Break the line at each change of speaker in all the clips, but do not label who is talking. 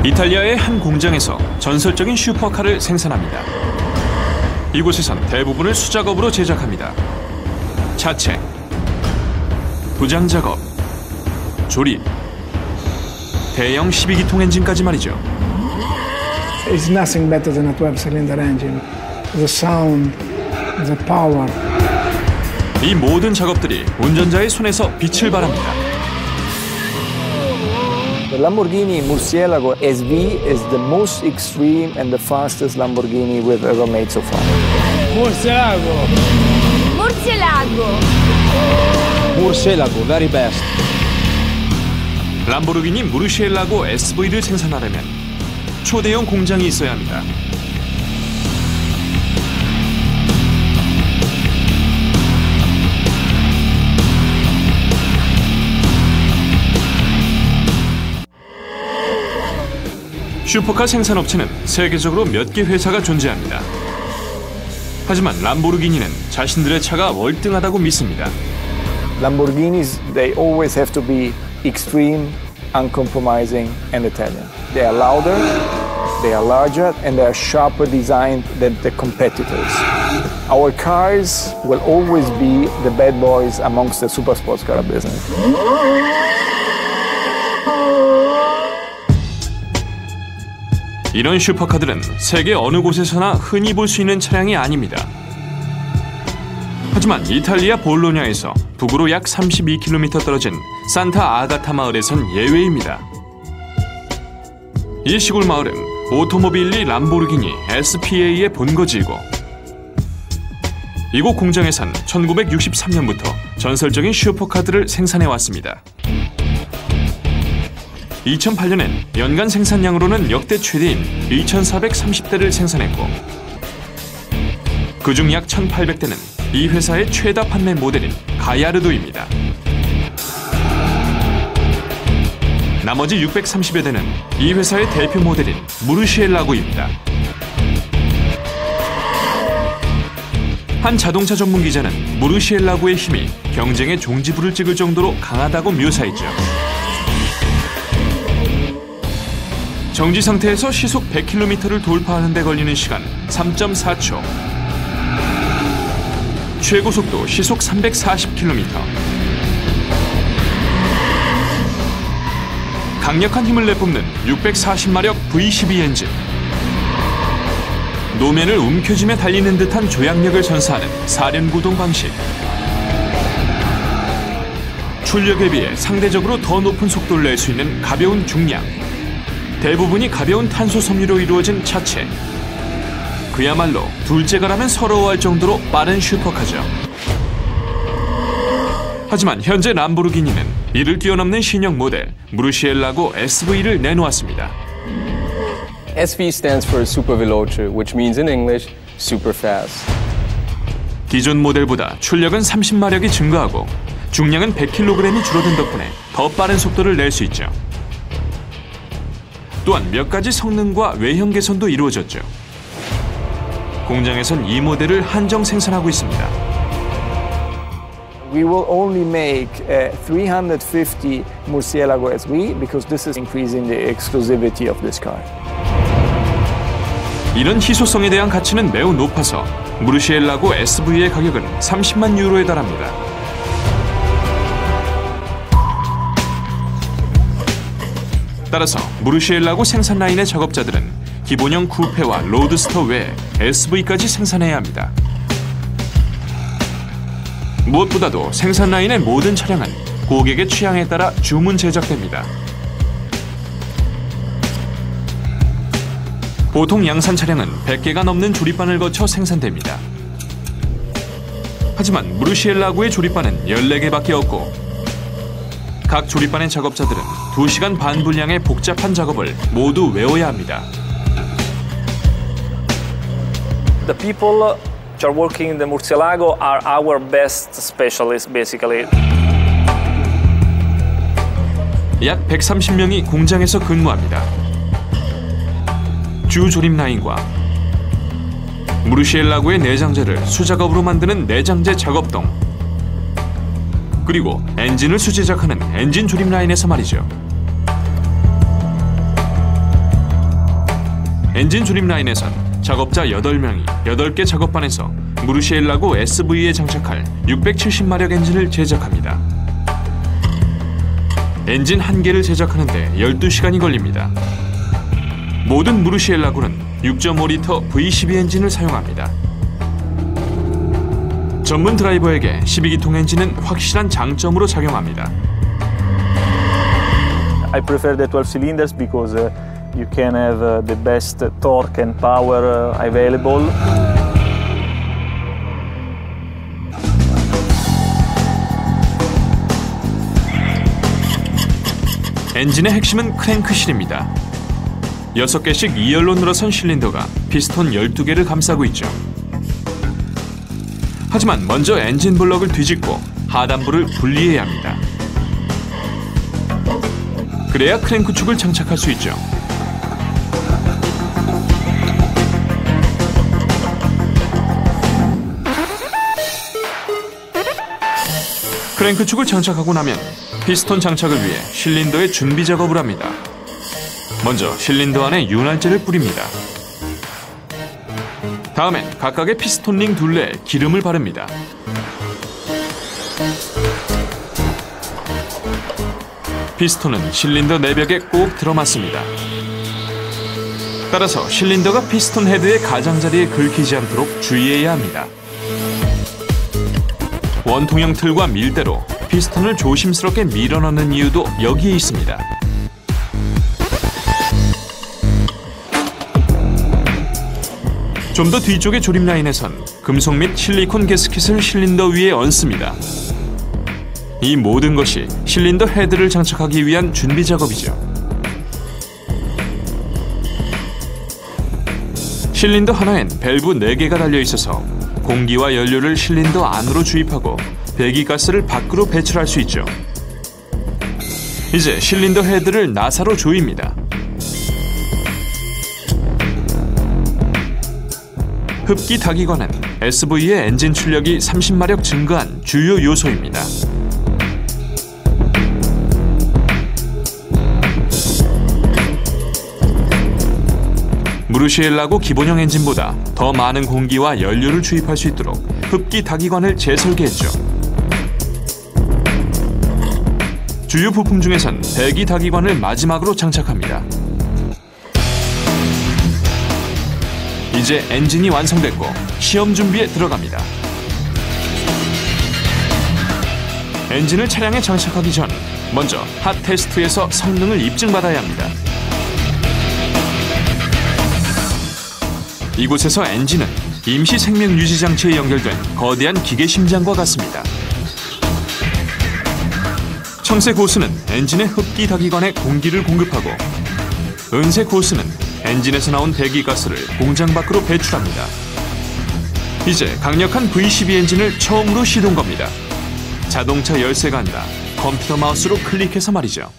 이탈리아의 한 공장에서 전설적인 슈퍼카를 생산합니다. 이곳에선 대부분을 수작업으로 제작합니다. 자체, 도장 작업, 조립, 대형 12기통 엔진까지 말이죠.
It's nothing better than a 12-cylinder engine. The sound, the power.
이 모든 작업들이 운전자의 손에서 빛을 발합니다.
The Lamborghini Murcielago SV is the most extreme and the fastest Lamborghini we've ever made so far.
Murcielago!
Murcielago!
Murcielago, very best.
람보르기니 무르시엘라고 SV를 생산하려면 초대형 공장이 있어야 합니다. 슈퍼카 생산업체는 세계적으로 몇 개 회사가 존재합니다. 하지만 람보르기니는 자신들의 차가 월등하다고 믿습니다.
Lamborghinis, they always have to be extreme, uncompromising, and Italian. They are louder, they are larger, and they are sharper designed than the competitors. Our cars will always be the bad boys amongst the super sports car business.
이런 슈퍼카들은 세계 어느 곳에서나 흔히 볼 수 있는 차량이 아닙니다. 하지만 이탈리아 볼로냐에서 북으로 약 32km 떨어진 산타 아가타 마을에선 예외입니다. 이 시골 마을은 오토모빌리 람보르기니 SPA의 본거지이고 이곳 공장에선 1963년부터 전설적인 슈퍼카들을 생산해왔습니다. 2008년엔 연간 생산량으로는 역대 최대인 2,430대를 생산했고 그중 약 1,800대는 이 회사의 최다 판매 모델인 가야르도입니다. 나머지 630여 대는 이 회사의 대표 모델인 무르시엘라고입니다. 한 자동차 전문 기자는 무르시엘라고의 힘이 경쟁의 종지부를 찍을 정도로 강하다고 묘사했죠. 정지 상태에서 시속 100km를 돌파하는 데 걸리는 시간 3.4초. 최고 속도 시속 340km. 강력한 힘을 내뿜는 640마력 V12 엔진. 노면을 움켜쥐며 달리는 듯한 조향력을 선사하는 사륜구동 방식. 출력에 비해 상대적으로 더 높은 속도를 낼 수 있는 가벼운 중량. 대부분이 가벼운 탄소 섬유로 이루어진 차체. 그야말로 둘째가라면 서러워할 정도로 빠른 슈퍼카죠. 하지만 현재 람보르기니는 이를 뛰어넘는 신형 모델 무르시엘라고 SV를 내놓았습니다.
SV stands for super veloce, which means in English, super fast.
기존 모델보다 출력은 30마력이 증가하고 중량은 100kg이 줄어든 덕분에 더 빠른 속도를 낼 수 있죠. 또한 몇 가지 성능과 외형 개선도 이루어졌죠. 공장에선 이 모델을 한정 생산하고 있습니다.
We will only make 350 Murcielago SV because this is increasing the exclusivity of this car.
이런 희소성에 대한 가치는 매우 높아서 무르시엘라고 SV의 가격은 30만 유로에 달합니다. 따라서 무르시엘라고 생산 라인의 작업자들은 기본형 쿠페와 로드스터 외에 SV까지 생산해야 합니다. 무엇보다도 생산 라인의 모든 차량은 고객의 취향에 따라 주문 제작됩니다. 보통 양산 차량은 100개가 넘는 조립반을 거쳐 생산됩니다. 하지만 무르시엘라고의 조립반은 14개밖에 없고 각 조립반의 작업자들은 2시간 반 분량의 복잡한 작업을 모두 외워야 합니다.
The people which are working in the Murcielago are our best specialists, basically.
약 130명이 공장에서 근무합니다. 주 조립 라인과 무르시엘라고의 내장재를 수작업으로 만드는 내장재 작업동, 그리고 엔진을 수제작하는 엔진 조립 라인에서 말이죠. 엔진 조립 라인에선 작업자 8명이 8개 작업반에서 무르시엘라고 SV에 장착할 670마력 엔진을 제작합니다. 엔진 한 개를 제작하는데 12시간이 걸립니다. 모든 무르시엘라고는 6.5리터 V12 엔진을 사용합니다. 전문 드라이버에게 12기통 엔진은 확실한 장점으로 작용합니다.
I prefer the 12 cylinders because you can have the best torque and power available.
엔진의 핵심은 크랭크실입니다. 6개씩 2열로 늘어선 실린더가 피스톤 12개를 감싸고 있죠. 하지만 먼저 엔진 블럭을 뒤집고 하단부를 분리해야 합니다. 그래야 크랭크축을 장착할 수 있죠. 크랭크축을 장착하고 나면 피스톤 장착을 위해 실린더의 준비 작업을 합니다. 먼저 실린더 안에 윤활제를 뿌립니다. 다음엔 각각의 피스톤 링 둘레에 기름을 바릅니다. 피스톤은 실린더 내벽에 꼭 들어맞습니다. 따라서 실린더가 피스톤 헤드의 가장자리에 긁히지 않도록 주의해야 합니다. 원통형 틀과 밀대로 피스톤을 조심스럽게 밀어넣는 이유도 여기에 있습니다. 좀 더 뒤쪽의 조립 라인에선 금속 및 실리콘 가스켓을 실린더 위에 얹습니다. 이 모든 것이 실린더 헤드를 장착하기 위한 준비 작업이죠. 실린더 하나엔 밸브 4개가 달려 있어서 공기와 연료를 실린더 안으로 주입하고 배기가스를 밖으로 배출할 수 있죠. 이제 실린더 헤드를 나사로 조입니다. 흡기 다기관은 SV의 엔진 출력이 30마력 증가한 주요 요소입니다. 무르시엘라고 기본형 엔진보다 더 많은 공기와 연료를 주입할 수 있도록 흡기 다기관을 재설계했죠. 주요 부품 중에선 배기 다기관을 마지막으로 장착합니다. 이제 엔진이 완성됐고 시험 준비에 들어갑니다. 엔진을 차량에 장착하기 전 먼저 핫 테스트에서 성능을 입증받아야 합니다. 이곳에서 엔진은 임시 생명 유지 장치에 연결된 거대한 기계 심장과 같습니다. 청색 호스는 엔진의 흡기 다기관에 공기를 공급하고 은색 호스는 엔진에서 나온 배기가스를 공장 밖으로 배출합니다. 이제 강력한 V12 엔진을 처음으로 시동 겁니다. 자동차 열쇠가 아니라 컴퓨터 마우스로 클릭해서 말이죠.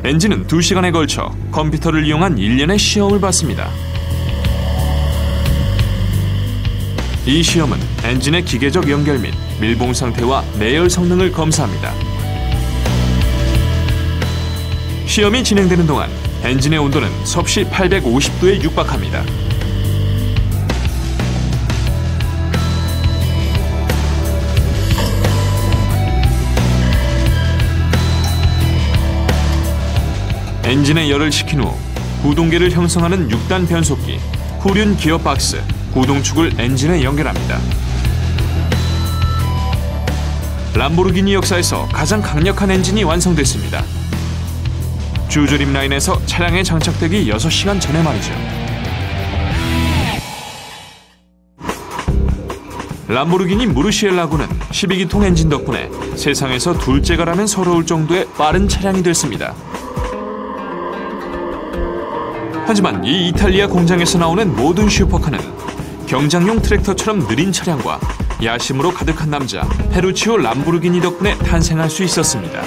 엔진은 2시간에 걸쳐 컴퓨터를 이용한 일련의 시험을 받습니다. 이 시험은 엔진의 기계적 연결 및 밀봉 상태와 내열 성능을 검사합니다. 시험이 진행되는 동안 엔진의 온도는 섭씨 850도에 육박합니다. 엔진에 열을 식힌 후 구동계를 형성하는 6단 변속기, 후륜 기어박스, 구동축을 엔진에 연결합니다. 람보르기니 역사에서 가장 강력한 엔진이 완성됐습니다. 주조립 라인에서 차량에 장착되기 6시간 전에 말이죠. 람보르기니 무르시엘라고는 12기통 엔진 덕분에 세상에서 둘째가라면 서러울 정도의 빠른 차량이 됐습니다. 하지만 이 이탈리아 공장에서 나오는 모든 슈퍼카는 경장용 트랙터처럼 느린 차량과 야심으로 가득한 남자 페루치오 람보르기니 덕분에 탄생할 수 있었습니다.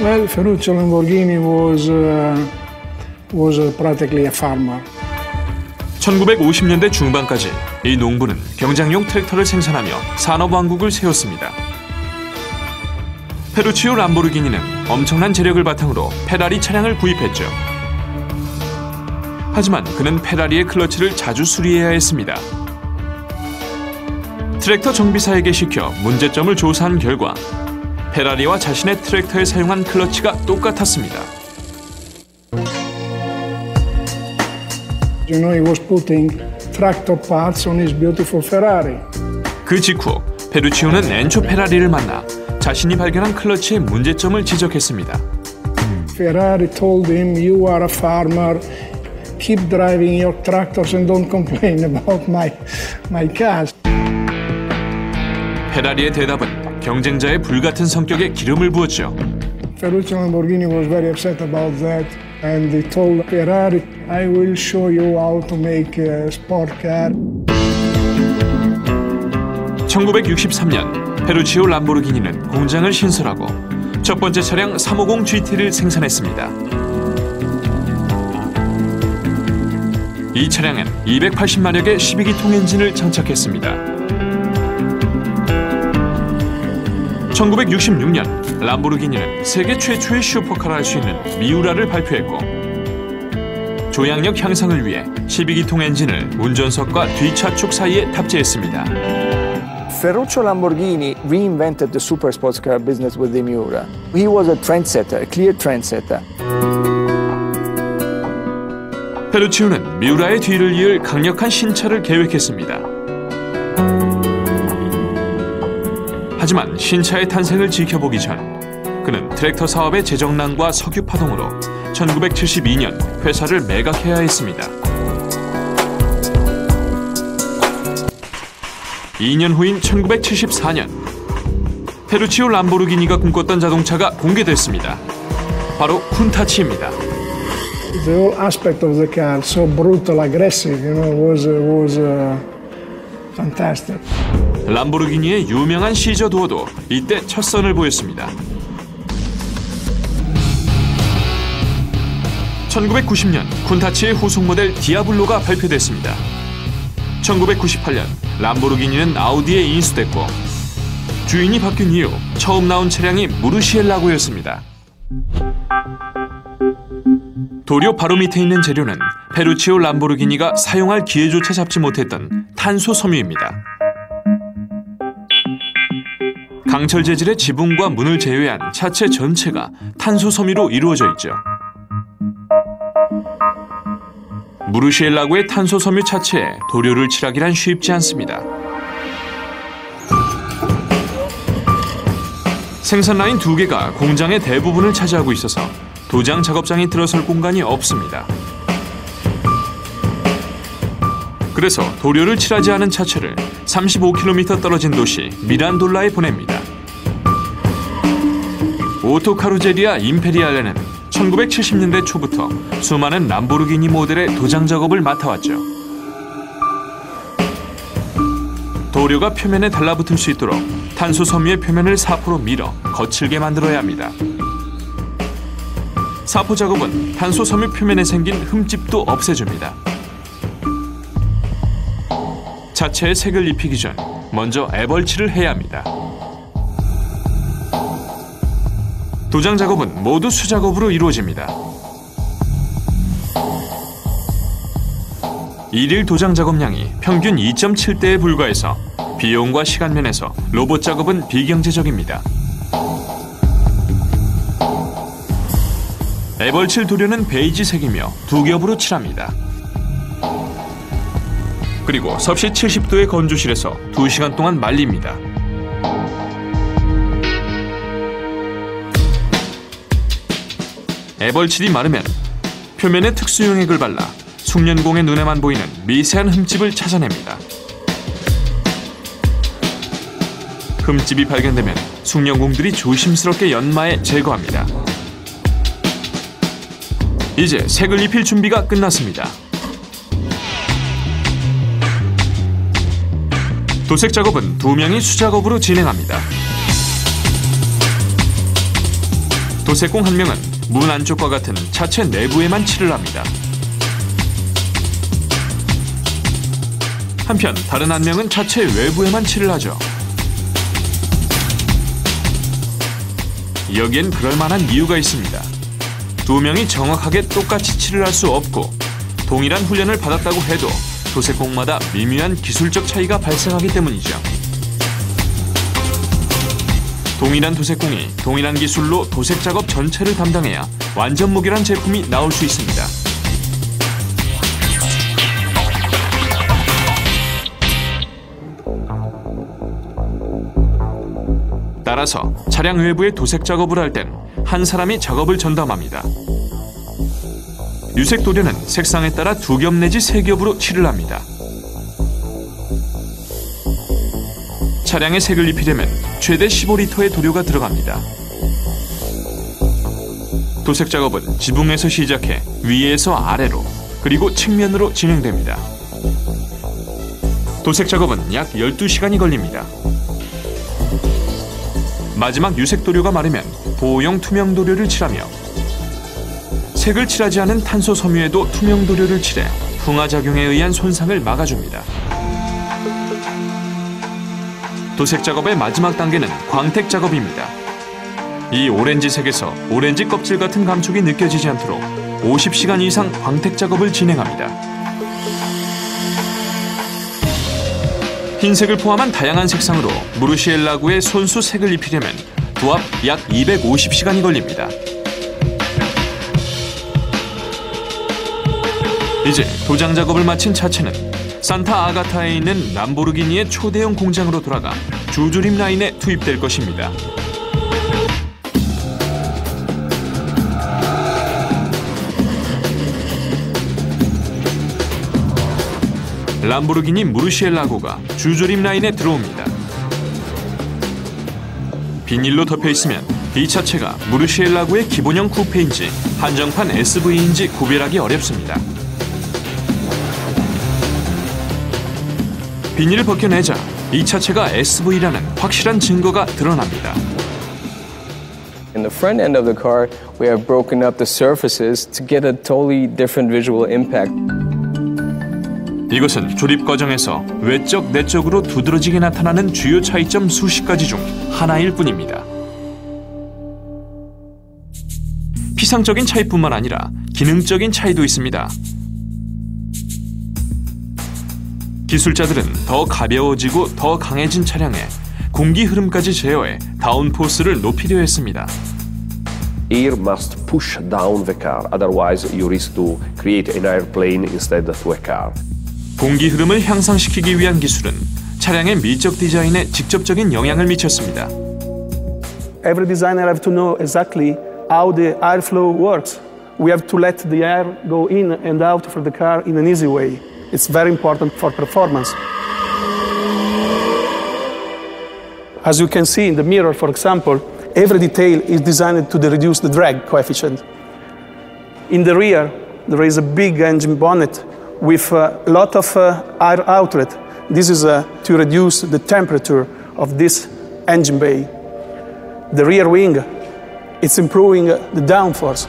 Well, Ferruccio Lamborghini was practically a farmer.
1950년대 중반까지 이 농부는 경장용 트랙터를 생산하며 산업왕국을 세웠습니다. 페루치오 람보르기니는 엄청난 재력을 바탕으로 페라리 차량을 구입했죠. 하지만 그는 페라리의 클러치를 자주 수리해야 했습니다. 트랙터 정비사에게 시켜 문제점을 조사한 결과 페라리와 자신의 트랙터에 사용한 클러치가 똑같았습니다.
You know, he was putting tractor parts on his beautiful Ferrari.
그 직후 페루치오는 엔초 페라리를 만나 자신이 발견한 클러치의 문제점을 지적했습니다.
Ferrari told him, "You are a farmer. Keep driving your tractors and don't complain about my cars."
페라리의 대답은 경쟁자의 불같은 성격에 기름을 부었죠.
Ferruccio Lamborghini was very upset about that, and he told Ferrari, "I will show you how to make a sport car."
1963년 페루치오 람보르기니는 공장을 신설하고 첫 번째 차량 350 GT를 생산했습니다. 이 차량엔 280마력의 12기통 엔진을 장착했습니다. 1966년 람보르기니는 세계 최초의 슈퍼카를 할 수 있는 미우라를 발표했고 조향력 향상을 위해 12기통 엔진을 운전석과 뒷차축 사이에 탑재했습니다.
Ferruccio Lamborghini reinvented the super sports car business with the Miura. He was a trendsetter, a clear trendsetter.
페루치오는 미우라의 뒤를 이을 강력한 신차를 계획했습니다. 하지만 신차의 탄생을 지켜보기 전 그는 트랙터 사업의 재정난과 석유 파동으로 1972년 회사를 매각해야 했습니다. 2년 후인 1974년 페루치오 람보르기니가 꿈꿨던 자동차가 공개됐습니다. 바로 쿤타치입니다.
The whole aspect of the car, so brutal, aggressive, you know, was fantastic.
람보르기니의 유명한 시저 도어도 이때 첫 선을 보였습니다. 1990년 쿤타치의 후속 모델 디아블로가 발표됐습니다. 1998년 람보르기니는 아우디에 인수됐고 주인이 바뀐 이후 처음 나온 차량이 무르시엘라고였습니다. 도료 바로 밑에 있는 재료는 페루치오 람보르기니가 사용할 기회조차 잡지 못했던 탄소 섬유입니다. 강철 재질의 지붕과 문을 제외한 차체 전체가 탄소 섬유로 이루어져 있죠. 무르시엘라고의 탄소 섬유 차체에 도료를 칠하기란 쉽지 않습니다. 생산 라인 2개가 공장의 대부분을 차지하고 있어서 도장 작업장이 들어설 공간이 없습니다. 그래서 도료를 칠하지 않은 차체를 35km 떨어진 도시 미란돌라에 보냅니다. 오토카루제리아 임페리알레는 1970년대 초부터 수많은 람보르기니 모델의 도장 작업을 맡아왔죠. 도료가 표면에 달라붙을 수 있도록 탄소 섬유의 표면을 사포로 밀어 거칠게 만들어야 합니다. 사포 작업은 탄소 섬유 표면에 생긴 흠집도 없애줍니다. 차체에 색을 입히기 전 먼저 애벌칠을 해야 합니다. 도장 작업은 모두 수작업으로 이루어집니다. 일일 도장 작업량이 평균 2.7대에 불과해서 비용과 시간 면에서 로봇 작업은 비경제적입니다. 애벌칠 도료는 베이지색이며 2겹으로 칠합니다. 그리고 섭씨 70도의 건조실에서 2시간 동안 말립니다. 애벌칠이 마르면 표면에 특수 용액을 발라 숙련공의 눈에만 보이는 미세한 흠집을 찾아냅니다. 흠집이 발견되면 숙련공들이 조심스럽게 연마해 제거합니다. 이제 색을 입힐 준비가 끝났습니다. 도색 작업은 2명이 수작업으로 진행합니다. 도색공 1명은 문 안쪽과 같은 차체 내부에만 칠을 합니다. 한편 다른 한 명은 차체 외부에만 칠을 하죠. 여기엔 그럴 만한 이유가 있습니다. 두 명이 정확하게 똑같이 칠을 할 수 없고 동일한 훈련을 받았다고 해도 도색공마다 미묘한 기술적 차이가 발생하기 때문이죠. 동일한 도색공이 동일한 기술로 도색 작업 전체를 담당해야 완전 무결한 제품이 나올 수 있습니다. 따라서 차량 외부에 도색 작업을 할 땐 한 사람이 작업을 전담합니다. 유색 도료는 색상에 따라 2겹 내지 3겹으로 칠을 합니다. 차량에 색을 입히려면 최대 15리터의 도료가 들어갑니다. 도색 작업은 지붕에서 시작해 위에서 아래로 그리고 측면으로 진행됩니다. 도색 작업은 약 12시간이 걸립니다. 마지막 유색 도료가 마르면 보호용 투명 도료를 칠하며 색을 칠하지 않은 탄소 섬유에도 투명 도료를 칠해 풍화작용에 의한 손상을 막아줍니다. 도색 작업의 마지막 단계는 광택 작업입니다. 이 오렌지색에서 오렌지 껍질 같은 감촉이 느껴지지 않도록 50시간 이상 광택 작업을 진행합니다. 흰색을 포함한 다양한 색상으로 무르시엘라구에 손수 색을 입히려면 도합 약 250시간이 걸립니다. 이제 도장 작업을 마친 차체는 산타 아가타에 있는 람보르기니의 초대형 공장으로 돌아가 주조림 라인에 투입될 것입니다. 람보르기니 무르시엘라고가 주조림 라인에 들어옵니다. 비닐로 덮여 있으면 이 차체가 무르시엘라고의 기본형 쿠페인지 한정판 SV인지 구별하기 어렵습니다. 비닐을 벗겨내자 이 차체가 SV라는 확실한 증거가 드러납니다.
In the front end of the car, we have broken up the surfaces to get a totally different visual impact.
이것은 조립 과정에서 외적, 내적으로 두드러지게 나타나는 주요 차이점 수십 가지 중 하나일 뿐입니다. 피상적인 차이뿐만 아니라 기능적인 차이도 있습니다. 기술자들은 더 가벼워지고 더 강해진 차량에 공기 흐름까지 제어해 다운포스를 높이려 했습니다.
Air must push down the car, otherwise you risk to create an airplane instead to a car.
공기 흐름을 향상시키기 위한 기술은 차량의 미적 디자인에 직접적인 영향을 미쳤습니다.
Every designer have to know exactly how the airflow works. We have to let the air go in and out for the car in an easy way. It's very important for performance. As you can see in the mirror, for example, every detail is designed to reduce the drag coefficient. In the rear, there is a big engine bonnet with a lot of air outlet. This is to reduce the temperature of this engine bay. The rear wing, it's improving the downforce.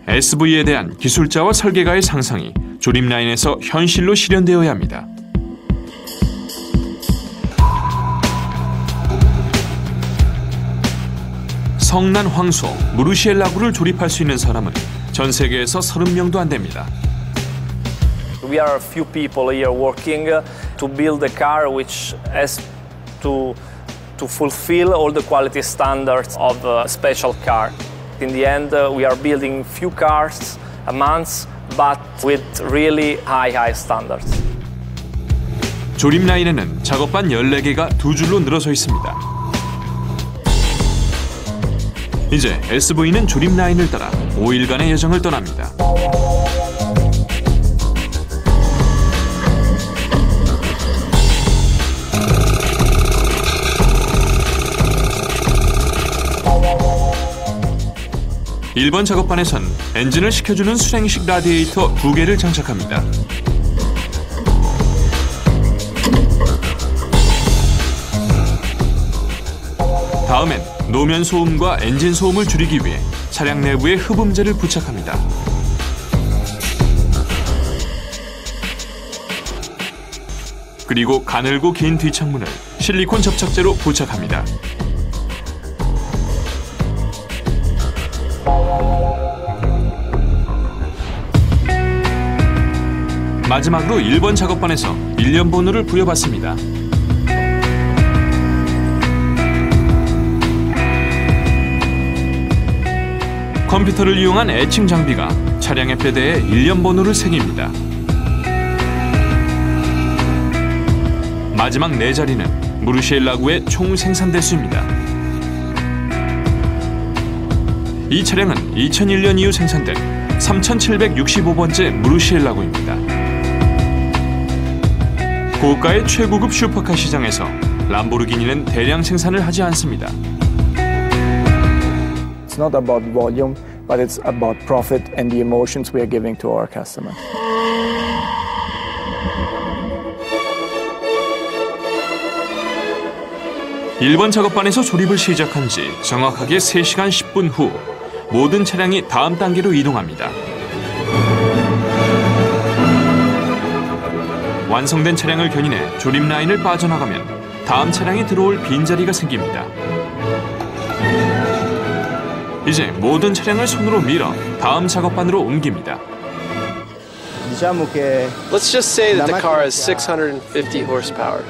SV에 대한 기술자와 설계가의 상상이 조립 라인에서 현실로 실현되어야 합니다. 성난 황소 무르시엘라구를 조립할 수 있는 사람은 전 세계에서 30명도 안 됩니다.
We are a few people here working to build a car which has to fulfill all the quality standards of a special car. In the end, we are building few cars a month, but with really high standards.
조립 라인에는 작업반 14개가 두 줄로 늘어서 있습니다. 이제 SV는 조립 라인을 따라 5일간의 여정을 떠납니다. 일본 작업반에선 엔진을 식혀주는 수랭식 라디에이터 2개를 장착합니다. 다음엔 노면 소음과 엔진 소음을 줄이기 위해 차량 내부에 흡음재를 부착합니다. 그리고 가늘고 긴 뒷창문을 실리콘 접착제로 부착합니다. 마지막으로 1번 작업반에서 1년 번호를 부여받습니다. 컴퓨터를 이용한 애칭 장비가 차량의 패드에 1년 번호를 새깁니다. 마지막 4자리는 무르시엘라구의 총 생산 대수입니다. 이 차량은 2001년 이후 생산된 3765번째 무르시엘라구입니다. 고가의 최고급 슈퍼카 시장에서 람보르기니는 대량 생산을 하지 않습니다.
It's not about volume, but it's about profit and the emotions we are giving to our customer.
일본 작업반에서 조립을 시작한 지 정확하게 3시간 10분 후 모든 차량이 다음 단계로 이동합니다. 완성된 차량을 견인해 조립 라인을 빠져나가면 다음 차량이 들어올 빈자리가 생깁니다. 이제 모든 차량을 손으로 밀어 다음 작업반으로 옮깁니다.
Let's just say that the car has 650 horsepower.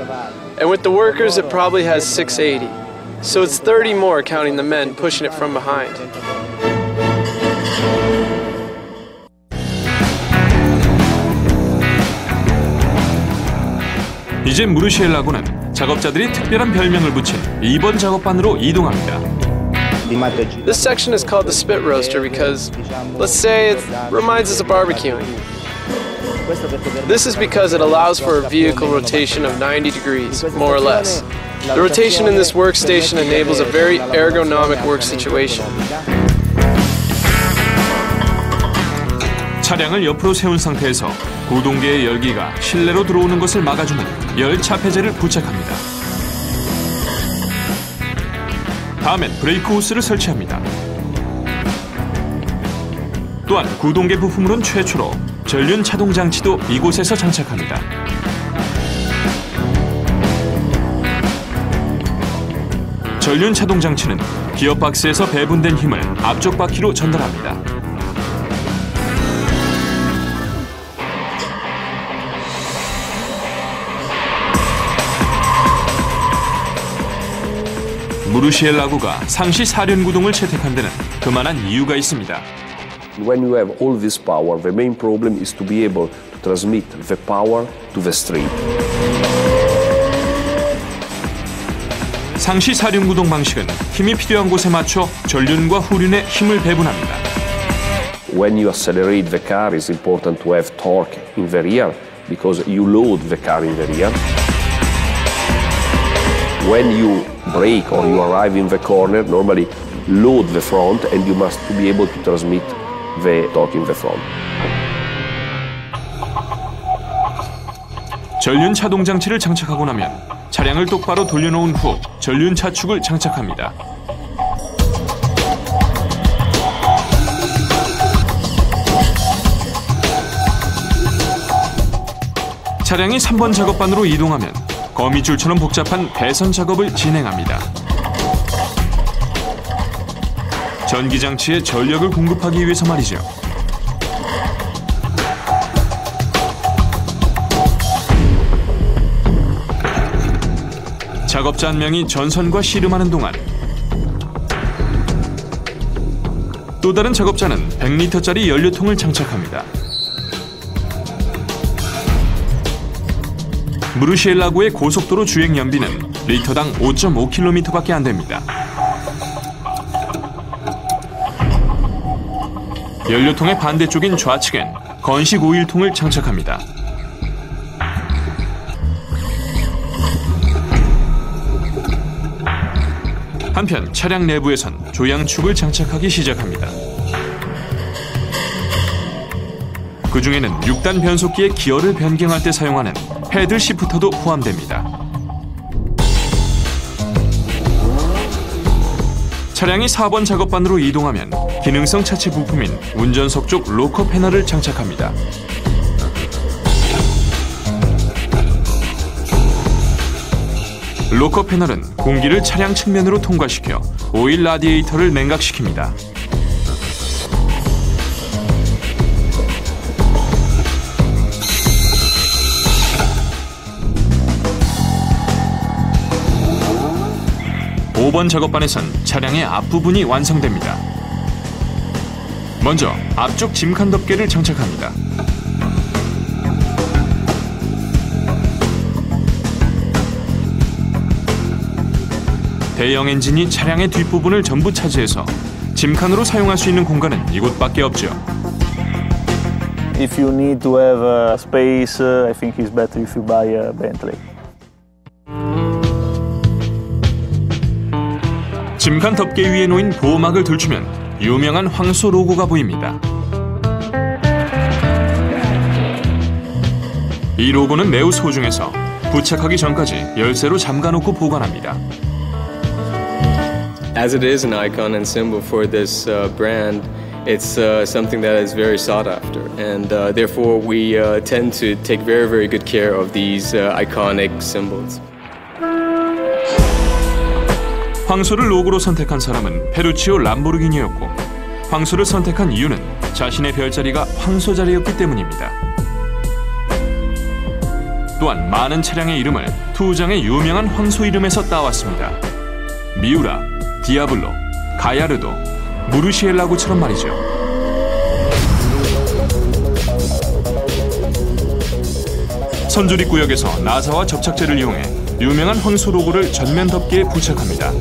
And with the workers, it probably has 680. So it's 30 more counting the men pushing it from behind.
이제 무르시엘라구는 작업자들이 특별한 별명을 붙인 2번 작업반으로 이동합니다.
This section is called the spit roaster because, let's say, it reminds us of barbecuing. This is because it allows for a vehicle rotation of 90 degrees, more or less. The rotation in this workstation enables a very ergonomic work situation.
차량을 옆으로 세운 상태에서 구동계의 열기가 실내로 들어오는 것을 막아주는 열차폐제를 부착합니다. 다음엔 브레이크 호스를 설치합니다. 또한 구동계 부품으론 최초로 전륜 차동 장치도 이곳에서 장착합니다. 전륜 차동 장치는 기어박스에서 배분된 힘을 앞쪽 바퀴로 전달합니다. 무르시엘라구가 상시 4륜 구동을 채택한 데는 그만한 이유가 있습니다.
When you have all this power, the main problem is to be able to transmit the power to the street.
상시 4륜 구동 방식은 힘이 필요한 곳에 맞춰 전륜과 후륜에 힘을 배분합니다.
When you accelerate the car, it's important to have torque in the rear because you load the car in the rear. When you brake or you arrive in the corner, normally load the front and you must be able to transmit the torque in the front.
전륜 차동 장치를 장착하고 나면 차량을 똑바로 돌려놓은 후 전륜 차축을 장착합니다. 차량이 3번 작업반으로 이동하면 거미줄처럼 복잡한 배선 작업을 진행합니다. 전기장치에 전력을 공급하기 위해서 말이죠. 작업자 한 명이 전선과 씨름하는 동안 또 다른 작업자는 100리터짜리 연료통을 장착합니다. 무르시엘라구의 고속도로 주행 연비는 리터당 5.5km밖에 안 됩니다. 연료통의 반대쪽인 좌측엔 건식 오일통을 장착합니다. 한편 차량 내부에선 조향축을 장착하기 시작합니다. 그 중에는 6단 변속기의 기어를 변경할 때 사용하는 패들 시프터도 포함됩니다. 차량이 4번 작업반으로 이동하면 기능성 차체 부품인 운전석 쪽 로커 패널을 장착합니다. 로커 패널은 공기를 차량 측면으로 통과시켜 오일 라디에이터를 냉각시킵니다. 오 5번 작업반에선 차량의 앞부분이 완성됩니다. 먼저 앞쪽 짐칸 덮개를 장착합니다. 대형 엔진이 차량의 뒷부분을 전부 차지해서 짐칸으로 사용할 수 있는 공간은 이곳밖에 없죠.
If you need to have space, I think it's better if you buy a Bentley.
짐칸 덮개 위에 놓인 보호막을 들추면 유명한 황소 로고가 보입니다. 이 로고는 매우 소중해서 부착하기 전까지 열쇠로 잠가놓고 보관합니다.
As it is an icon and symbol for this brand, it's something that is very sought after, and therefore we tend to take very, very good care of these iconic symbols.
황소를 로고로 선택한 사람은 페루치오 람보르기니였고, 황소를 선택한 이유는 자신의 별자리가 황소 자리였기 때문입니다. 또한 많은 차량의 이름을 두 장의 유명한 황소 이름에서 따왔습니다. 미우라, 디아블로, 가야르도, 무르시엘라고처럼 말이죠. 선주리 구역에서 나사와 접착제를 이용해 유명한 황소 로고를 전면 덮개에 부착합니다.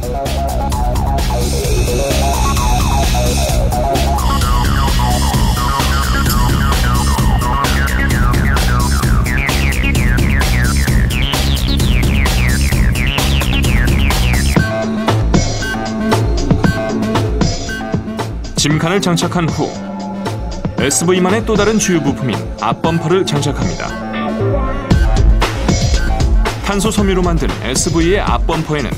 짐칸을 장착한 후 SV만의 또 다른 주요 부품인 앞범퍼를 장착합니다. 탄소 섬유로 만든 SV의 앞범퍼에는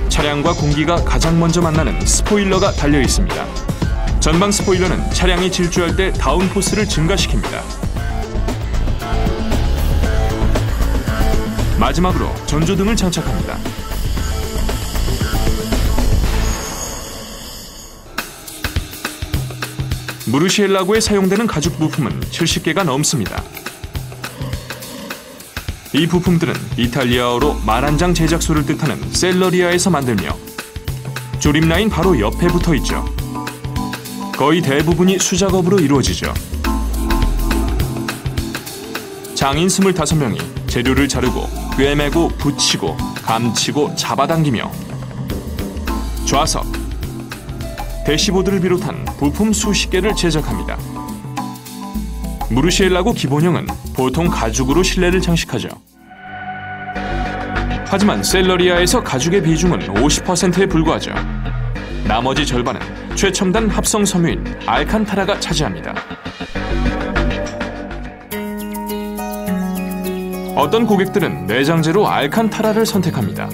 차량과 공기가 가장 먼저 만나는 스포일러가 달려 있습니다. 전방 스포일러는 차량이 질주할 때 다운포스를 증가시킵니다. 마지막으로 전조등을 장착합니다. 무르시엘라고에 사용되는 가죽 부품은 70개가 넘습니다. 이 부품들은 이탈리아어로 말한장 제작소를 뜻하는 셀러리아에서 만들며 조립 라인 바로 옆에 붙어 있죠. 거의 대부분이 수작업으로 이루어지죠. 장인 25명이 재료를 자르고 꿰매고 붙이고 감치고 잡아당기며 좌석, 대시보드를 비롯한 부품 수십 개를 제작합니다. 무르시엘라고 기본형은 보통 가죽으로 실내를 장식하죠. 하지만 셀러리아에서 가죽의 비중은 50%에 불과하죠. 나머지 절반은 최첨단 합성 섬유인 알칸타라가 차지합니다. 어떤 고객들은 내장재로 알칸타라를 선택합니다.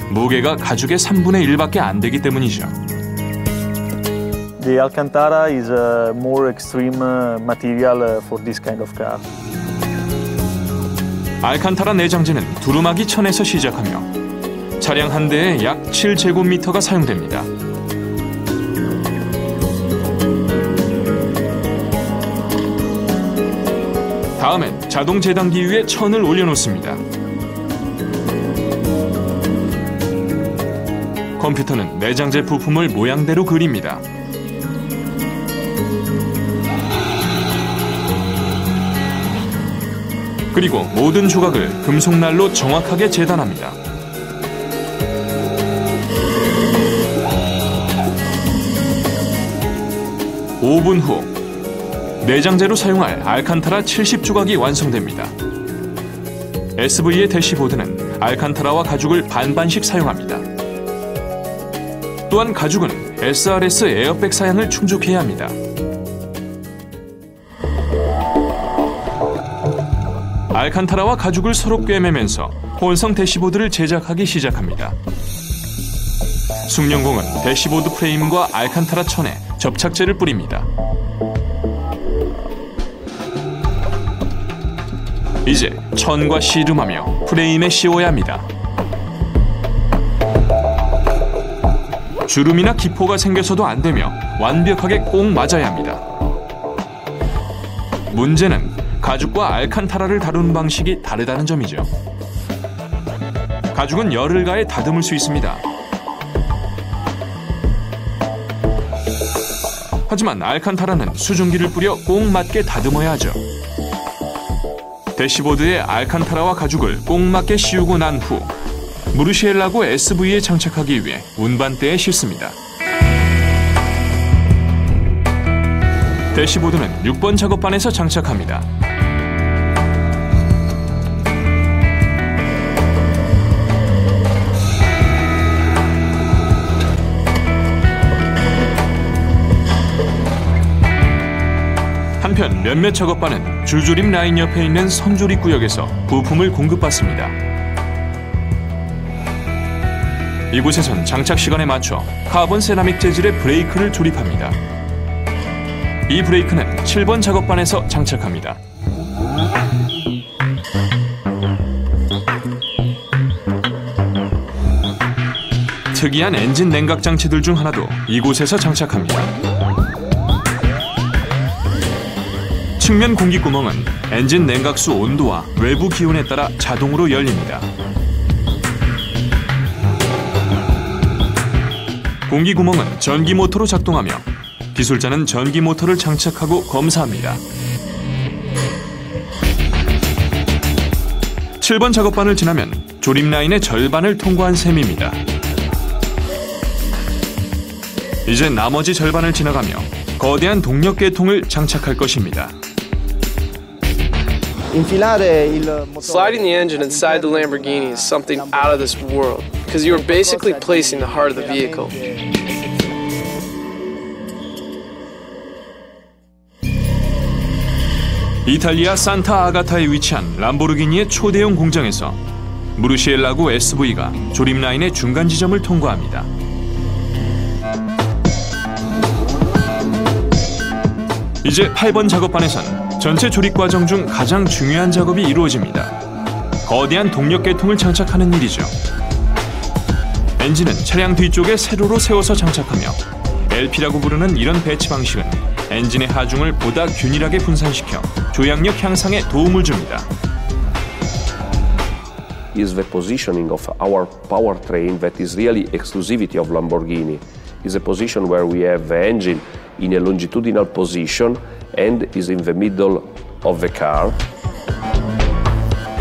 무게가 가죽의 3분의 1밖에 안 되기 때문이죠.
The Alcantara is a more extreme material for this kind of car.
알칸타라 내장재는 두루마기 천에서 시작하며 차량 한 대에 약 7제곱미터가 사용됩니다. 다음엔 자동 재단기 위에 천을 올려놓습니다. 컴퓨터는 내장재 부품을 모양대로 그립니다. 그리고 모든 조각을 금속날로 정확하게 재단합니다. (5분) 후 내장재로 사용할 알칸타라 70조각이 완성됩니다. SV의 대시보드는 알칸타라와 가죽을 반반씩 사용합니다. 또한 가죽은 SRS 에어백 사양을 충족해야 합니다. 알칸타라와 가죽을 서로 꿰매면서 혼성 대시보드를 제작하기 시작합니다. 숙련공은 대시보드 프레임과 알칸타라 천에 접착제를 뿌립니다. 이제 천과 씨름하며 프레임에 씌워야 합니다. 주름이나 기포가 생겨서도 안 되며 완벽하게 꼭 맞아야 합니다. 문제는 가죽과 알칸타라를 다루는 방식이 다르다는 점이죠. 가죽은 열을 가해 다듬을 수 있습니다. 하지만 알칸타라는 수증기를 뿌려 꼭 맞게 다듬어야 하죠. 대시보드에 알칸타라와 가죽을 꼭 맞게 씌우고 난 후 무르시엘라고 SV에 장착하기 위해 운반대에 싣습니다. 대시보드는 6번 작업반에서 장착합니다. 한편 몇몇 작업반은 줄조림 라인 옆에 있는 선조립 구역에서 부품을 공급받습니다. 이곳에선 장착 시간에 맞춰 카본 세라믹 재질의 브레이크를 조립합니다. 이 브레이크는 7번 작업반에서 장착합니다. 특이한 엔진 냉각 장치들 중 하나도 이곳에서 장착합니다. 측면 공기구멍은 엔진 냉각수 온도와 외부 기온에 따라 자동으로 열립니다. 공기구멍은 전기 모터로 작동하며 기술자는 전기 모터를 장착하고 검사합니다. 7번 작업반을 지나면 조립 라인의 절반을 통과한 셈입니다. 이제 나머지 절반을 지나가며 거대한 동력 계통을 장착할 것입니다.
Sliding the engine inside the Lamborghini is something out of this world because you are basically placing the heart of the vehicle.
이탈리아 산타 아가타에 위치한 람보르기니의 초대형 공장에서 무르시엘라고 SV가 조립 라인의 중간 지점을 통과합니다. 이제 8번 작업반에선 전체 조립 과정 중 가장 중요한 작업이 이루어집니다. 거대한 동력 계통을 장착하는 일이죠. 엔진은 차량 뒤쪽에 세로로 세워서 장착하며 LP라고 부르는 이런 배치 방식은 엔진의 하중을 보다 균일하게 분산시켜 조향력 향상에 도움을 줍니다.
Is the positioning of our powertrain that is really exclusivity of Lamborghini. Is a position where we have the engine in a longitudinal position and is in the middle of the car.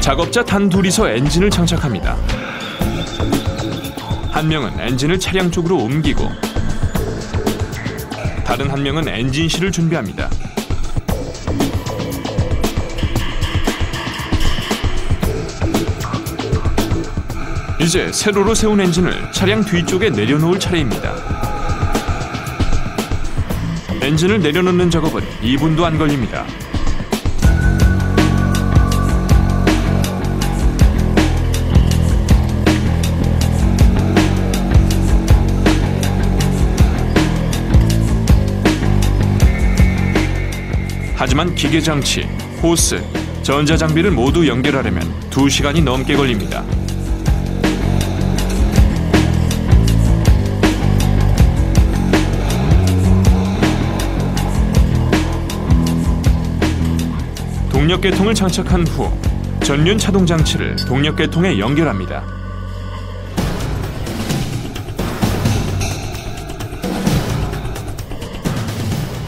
작업자 단 둘이서 엔진을 장착합니다. 한 명은 엔진을 차량 쪽으로 옮기고 다른 한 명은 엔진실을 준비합니다. 이제 세로로 세운 엔진을 차량 뒤쪽에 내려놓을 차례입니다. 엔진을 내려놓는 작업은 2분도 안 걸립니다. 하지만 기계장치, 호스, 전자장비를 모두 연결하려면 2시간이 넘게 걸립니다. 동력계통을 장착한 후 전륜 차동장치를 동력계통에 연결합니다.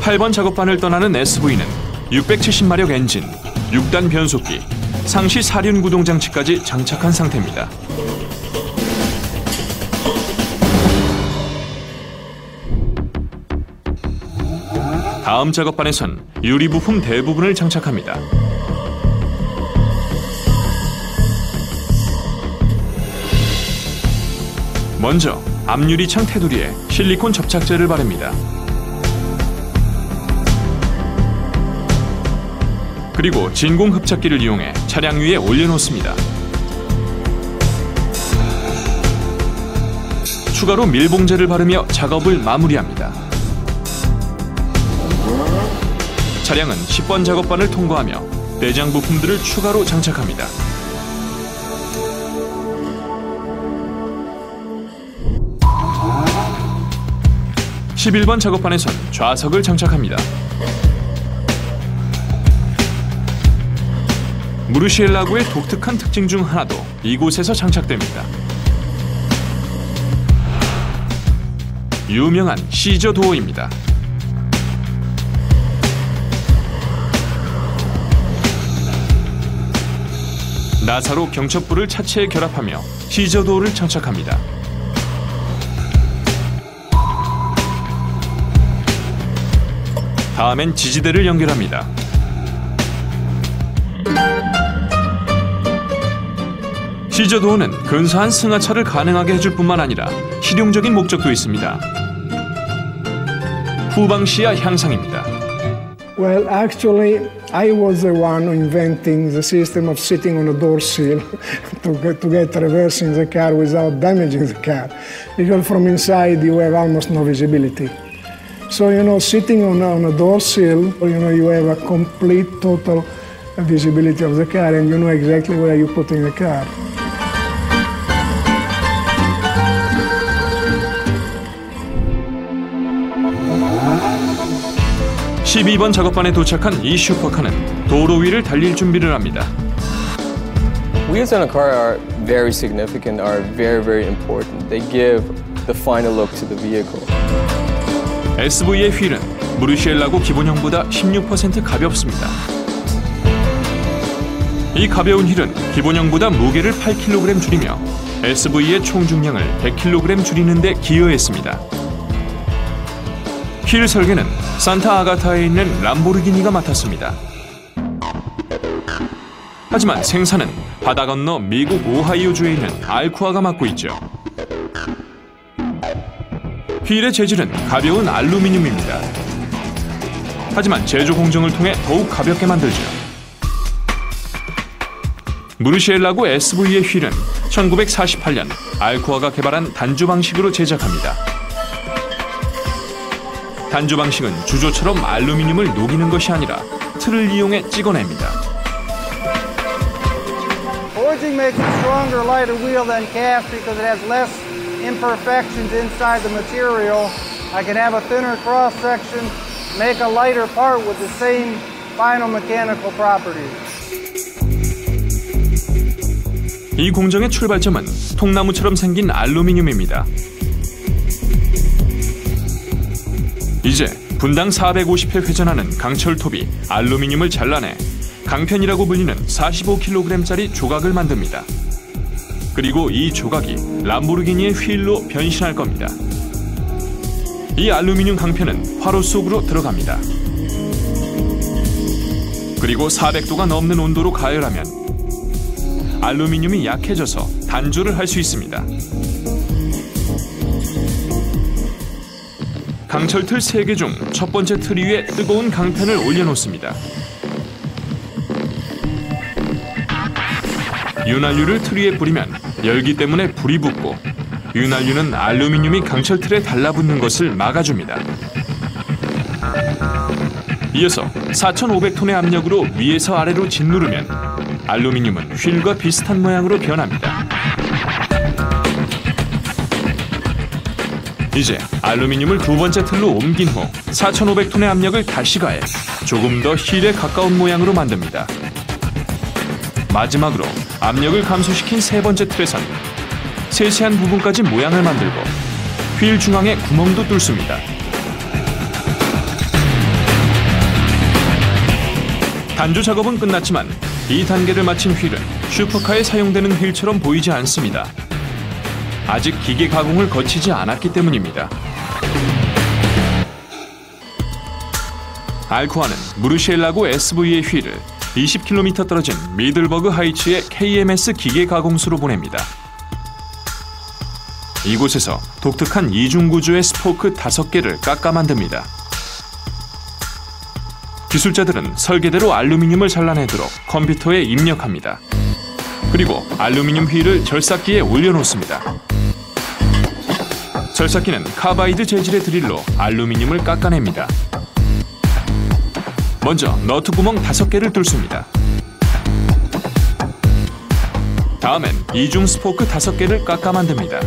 (8번) 작업반을 떠나는 SV는 670마력 엔진, 6단 변속기, 상시 사륜 구동 장치까지 장착한 상태입니다. 다음 작업반에선 유리 부품 대부분을 장착합니다. 먼저 앞유리창 테두리에 실리콘 접착제를 바릅니다. 그리고 진공 흡착기를 이용해 차량 위에 올려놓습니다. 추가로 밀봉제를 바르며 작업을 마무리합니다. 차량은 10번 작업반을 통과하며 내장 부품들을 추가로 장착합니다. 11번 작업반에선 좌석을 장착합니다. 무르시엘라고의 독특한 특징 중 하나도 이곳에서 장착됩니다. 유명한 시저 도어입니다. 나사로 경첩부를 차체에 결합하며 시저 도어를 장착합니다. 다음엔 지지대를 연결합니다. 시저 도어는 근사한 승하차를 가능하게 해줄 뿐만 아니라 실용적인 목적도 있습니다. 후방시야 향상입니다.
Well, actually, I was the one inventing the system of sitting on a door sill to get reversing the car without damaging the car. Because from inside you have almost no visibility. So, sitting on a door sill, you have a complete, total visibility of the car and you know exactly where you're putting the car.
(12번) 작업반에 도착한 이 슈퍼카는 도로 위를 달릴 준비를 합니다.
Wheels on a car are very significant, are very, very important. They give the final look to the vehicle.
SV의 휠은 무르시엘라고 기본형보다 16% 가볍습니다. 이 가벼운 휠은 기본형보다 무게를 8kg 줄이며 SV의 총 중량을 100kg 줄이는 데 기여했습니다. 휠 설계는 산타 아가타에 있는 람보르기니가 맡았습니다. 하지만 생산은 바다 건너 미국 오하이오주에 있는 알쿠아가 맡고 있죠. 휠의 재질은 가벼운 알루미늄입니다. 하지만 제조 공정을 통해 더욱 가볍게 만들죠. 무르시엘라고 SV의 휠은 1948년 알쿠아가 개발한 단주 방식으로 제작합니다. 단주 방식은 주조처럼 알루미늄을 녹이는 것이 아니라 틀을 이용해 찍어냅니다.
Forging makes a stronger, lighter wheel than cast because it has less imperfections inside the material. I can have a thinner cross section, make a lighter part with the same final mechanical properties.
이 공정의 출발점은 통나무처럼 생긴 알루미늄입니다. 이제 분당 450회 회전하는 강철톱이 알루미늄을 잘라내 강편이라고 불리는 45kg짜리 조각을 만듭니다. 그리고 이 조각이 람보르기니의 휠로 변신할 겁니다. 이 알루미늄 강편은 화로 속으로 들어갑니다. 그리고 400도가 넘는 온도로 가열하면 알루미늄이 약해져서 단조를 할 수 있습니다. 강철틀 3개 중 첫 번째 틀 위에 뜨거운 강편을 올려놓습니다. 윤활유를 틀 위에 뿌리면 열기 때문에 불이 붙고 윤활유는 알루미늄이 강철틀에 달라붙는 것을 막아줍니다. 이어서 4,500톤의 압력으로 위에서 아래로 짓누르면 알루미늄은 휠과 비슷한 모양으로 변합니다. 이제 알루미늄을 두 번째 틀로 옮긴 후 4,500톤의 압력을 다시 가해 조금 더 휠에 가까운 모양으로 만듭니다. 마지막으로 압력을 감소시킨 세 번째 틀에선 세세한 부분까지 모양을 만들고 휠 중앙에 구멍도 뚫습니다. 단조 작업은 끝났지만 이 단계를 마친 휠은 슈퍼카에 사용되는 휠처럼 보이지 않습니다. 아직 기계 가공을 거치지 않았기 때문입니다. 알쿠아는 무르시엘라고 SV의 휠을 20km 떨어진 미들버그 하이츠의 KMS 기계 가공소로 보냅니다. 이곳에서 독특한 이중 구조의 스포크 5개를 깎아 만듭니다. 기술자들은 설계대로 알루미늄을 잘라내도록 컴퓨터에 입력합니다. 그리고 알루미늄 휠을 절삭기에 올려놓습니다. 설사기는 카바이드 재질의 드릴로 알루미늄을 깎아냅니다. 먼저 너트 구멍 5개를 뚫습니다. 다음엔 이중 스포크 5개를 깎아 만듭니다.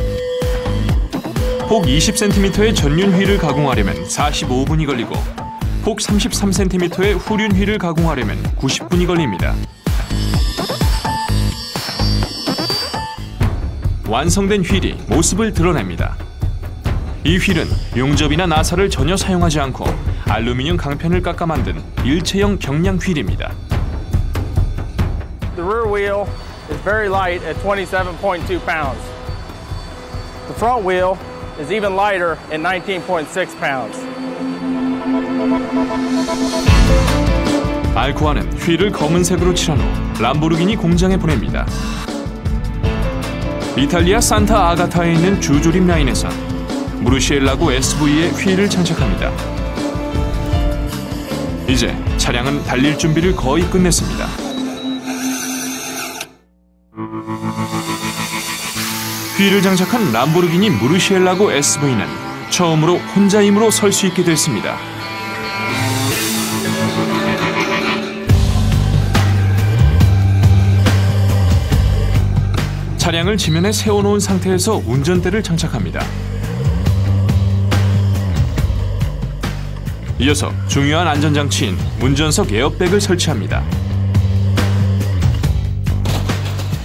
폭 20cm의 전륜 휠을 가공하려면 45분이 걸리고 폭 33cm의 후륜 휠을 가공하려면 90분이 걸립니다. 완성된 휠이 모습을 드러냅니다. 이 휠은 용접이나 나사를 전혀 사용하지 않고 알루미늄 강편을 깎아 만든 일체형 경량 휠입니다.
The rear wheel is very light at 27.2 pounds. The front wheel is even lighter at 19.6 pounds.
알코아는 휠을 검은색으로 칠한 후 람보르기니 공장에 보냅니다. 이탈리아 산타 아가타에 있는 주조림 라인에선 무르시엘라고 SV의 휠을 장착합니다. 이제 차량은 달릴 준비를 거의 끝냈습니다. 휠을 장착한 람보르기니 무르시엘라고 SV는 처음으로 혼자 힘으로 설 수 있게 됐습니다. 차량을 지면에 세워놓은 상태에서 운전대를 장착합니다. 이어서 중요한 안전장치인 운전석 에어백을 설치합니다.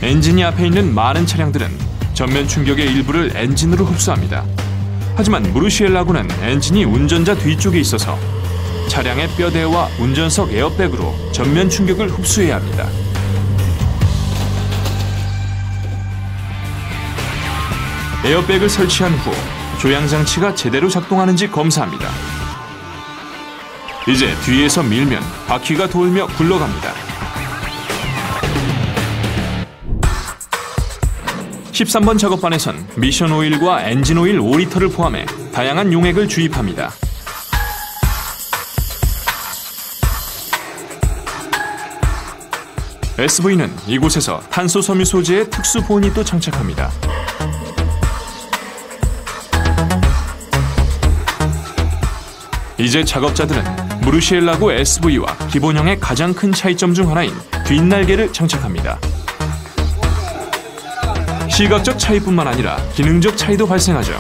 엔진이 앞에 있는 많은 차량들은 전면 충격의 일부를 엔진으로 흡수합니다. 하지만 무르시엘라고는 엔진이 운전자 뒤쪽에 있어서 차량의 뼈대와 운전석 에어백으로 전면 충격을 흡수해야 합니다. 에어백을 설치한 후 조향장치가 제대로 작동하는지 검사합니다. 이제 뒤에서 밀면 바퀴가 돌며 굴러갑니다. 13번 작업반에선 미션 오일과 엔진 오일 5리터를 포함해 다양한 용액을 주입합니다. SV는 이곳에서 탄소 섬유 소재의 특수 보닛도 장착합니다. 이제 작업자들은 무르시엘라고 SV와 기본형의 가장 큰 차이점 중 하나인 뒷날개를 장착합니다. 시각적 차이뿐만 아니라 기능적 차이도 발생하죠.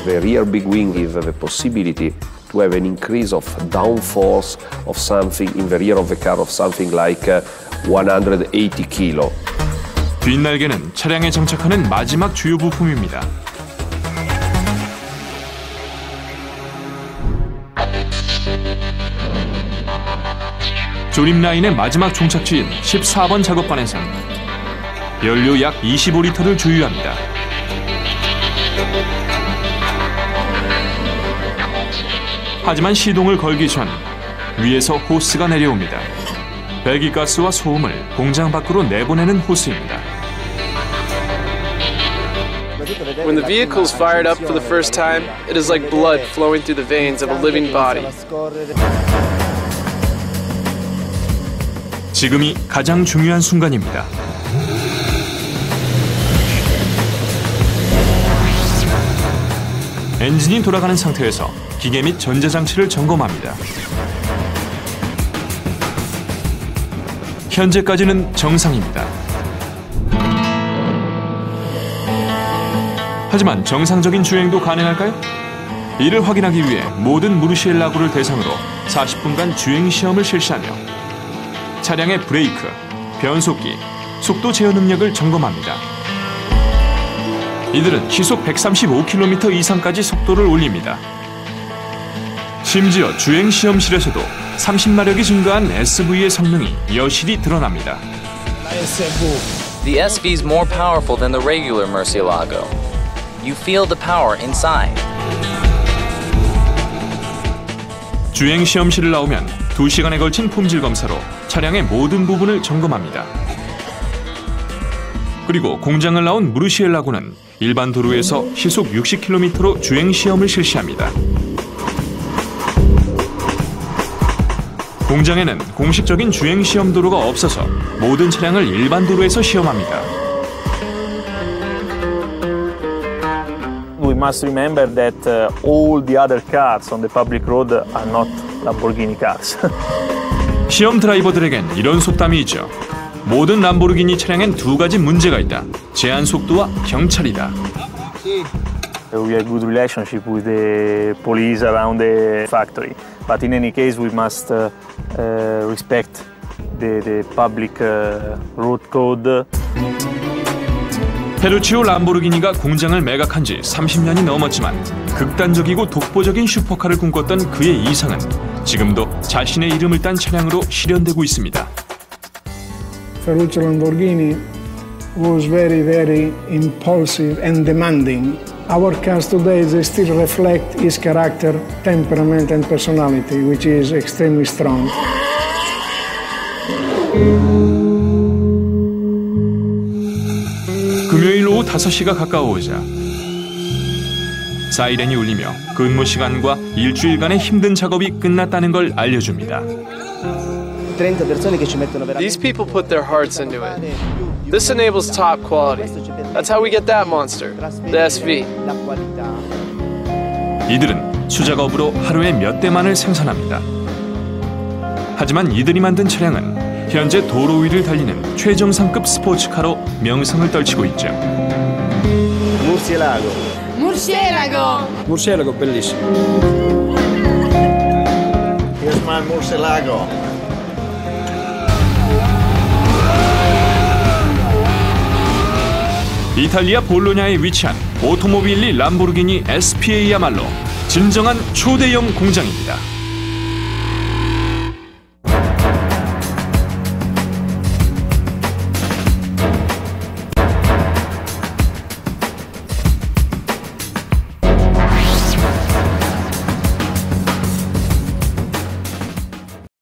The rear big wing gives the possibility to have an increase of downforce of something in the rear of the car of something like 180 kg.
뒷날개는 차량에 장착하는 마지막 주요 부품입니다. 조립 라인의 마지막 종착지인 14번 작업반에선 연료 약 25리터를 주유합니다. 하지만 시동을 걸기 전 위에서 호스가 내려옵니다. 배기가스와 소음을 공장 밖으로 내보내는 호스입니다.
When the vehicle is fired up for the first time, it is like blood flowing through the veins of a living body.
지금이 가장 중요한 순간입니다. 엔진이 돌아가는 상태에서 기계 및 전자장치를 점검합니다. 현재까지는 정상입니다. 하지만 정상적인 주행도 가능할까요? 이를 확인하기 위해 모든 무르시엘라고를 대상으로 40분간 주행 시험을 실시하며 차량의 브레이크, 변속기, 속도 제어 능력을 점검합니다. 이들은 시속 135km 이상까지 속도를 올립니다. 심지어 주행 시험실에서도 30마력이 증가한 SV의 성능이 여실히 드러납니다.
The SV is more powerful than the regular Murcielago. You feel the power inside.
주행 시험실을 나오면 2시간에 걸친 품질 검사로 차량의 모든 부분을 점검합니다. 그리고 공장을 나온 무르시엘라고는 일반 도로에서 시속 60km로 주행 시험을 실시합니다. 공장에는 공식적인 주행 시험 도로가 없어서 모든 차량을 일반 도로에서 시험합니다.
must remember that all the other cars on the public road are not Lamborghini cars.
시험 드라이버들에겐 이런 속담이 있죠. 모든 람보르기니 차량엔 두 가지 문제가 있다. 제한 속도와 경찰이다.
We have good relationship with the police around the factory, but in any case we must respect the public road code.
페루치오 람보르기니가 공장을 매각한 지 30년이 넘었지만 극단적이고 독보적인 슈퍼카를 꿈꿨던 그의 이상은 지금도 자신의 이름을 딴 차량으로 실현되고 있습니다.
Ferruccio Lamborghini was very, very impulsive and demanding. Our cars today, they still reflect his character, temperament and personality, which is extremely strong.
금요일 오후 5시가 가까워오자 사이렌이 울리며 근무 시간과 일주일간의 힘든 작업이 끝났다는 걸 알려줍니다.
These people put their hearts into it. This enables top quality. That's how we get that monster, the SV.
이들은 수작업으로 하루에 몇 대만을 생산합니다. 하지만 이들이 만든 차량은 현재 도로 위를 달리는 최정상급 스포츠카로 명성을 떨치고 있죠.
Murcielago.
Murcielago.
Murcielago, bellissimo. Here's my Murcielago.
이탈리아 볼로냐에 위치한 오토모빌리 람보르기니 SPA야말로 진정한 초대형 공장입니다.